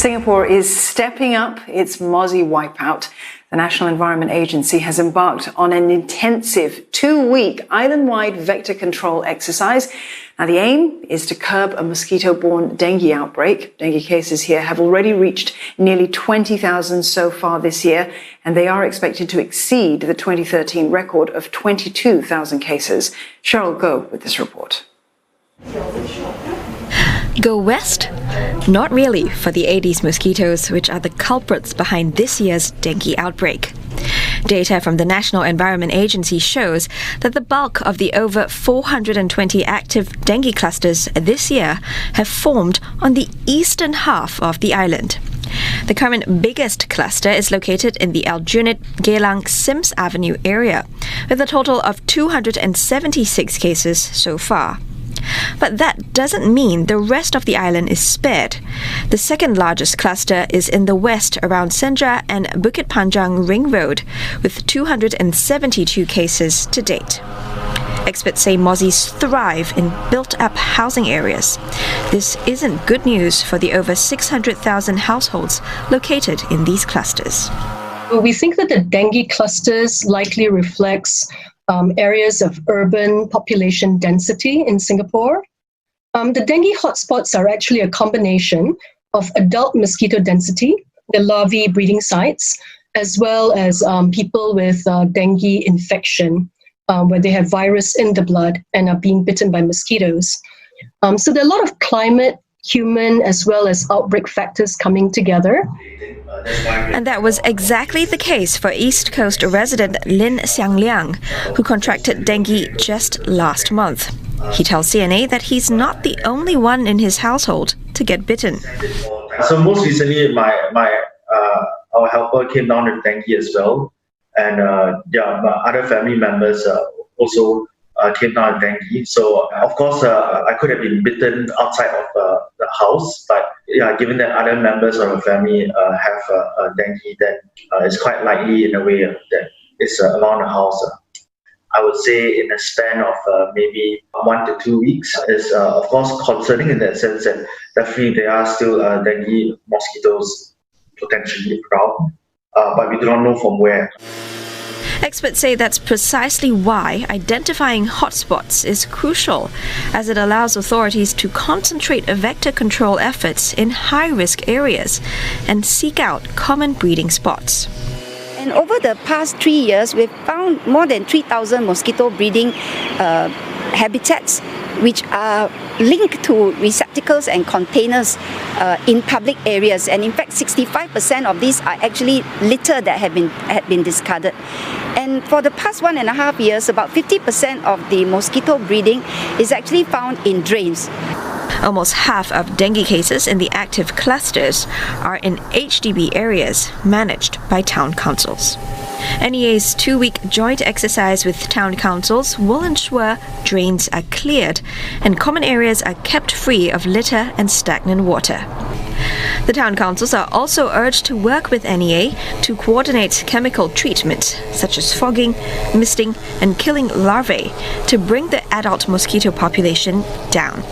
Singapore is stepping up its mozzie wipeout. The National Environment Agency has embarked on an intensive 2-week island-wide vector control exercise. Now, the aim is to curb a mosquito-borne dengue outbreak. Dengue cases here have already reached nearly 20,000 so far this year, and they are expected to exceed the 2013 record of 22,000 cases. Cheryl Goh with this report. Go west? Not really for the Aedes mosquitoes, which are the culprits behind this year's dengue outbreak. Data from the National Environment Agency shows that the bulk of the over 420 active dengue clusters this year have formed on the eastern half of the island. The current biggest cluster is located in the Aljunied, Geylang, Sims Avenue area, with a total of 276 cases so far. But that doesn't mean the rest of the island is spared. The second largest cluster is in the west around Senja and Bukit Panjang Ring Road, with 272 cases to date. Experts say mozzies thrive in built-up housing areas. This isn't good news for the over 600,000 households located in these clusters. We think that the dengue clusters likely reflects areas of urban population density in Singapore. The dengue hotspots are actually a combination of adult mosquito density, the larvae breeding sites, as well as people with dengue infection, where they have virus in the blood and are being bitten by mosquitoes. So there are a lot of climate, human, as well as outbreak factors coming together. And that was exactly the case for East Coast resident Lin Xiangliang, who contracted dengue just last month. He tells CNA that he's not the only one in his household to get bitten. So most recently, our helper came down with dengue as well, and my other family members also came down with dengue. So of course, I could have been bitten outside of the house, but given that other members of the family have dengue, then it's quite likely in a way that it's around the house. I would say in a span of maybe 1 to 2 weeks is of course concerning in that sense that definitely there are still dengue mosquitoes potentially around, but we do not know from where. Experts say that's precisely why identifying hotspots is crucial, as it allows authorities to concentrate vector control efforts in high-risk areas and seek out common breeding spots. And over the past 3 years, we've found more than 3,000 mosquito breeding habitats, which are linked to receptacles and containers in public areas. And in fact, 65% of these are actually litter that had been discarded. And for the past 1.5 years, about 50% of the mosquito breeding is actually found in drains. Almost half of dengue cases in the active clusters are in HDB areas managed by town councils. NEA's 2-week joint exercise with town councils will ensure drains are cleared and common areas are kept free of litter and stagnant water. The town councils are also urged to work with NEA to coordinate chemical treatment, such as fogging, misting, and killing larvae, to bring the adult mosquito population down.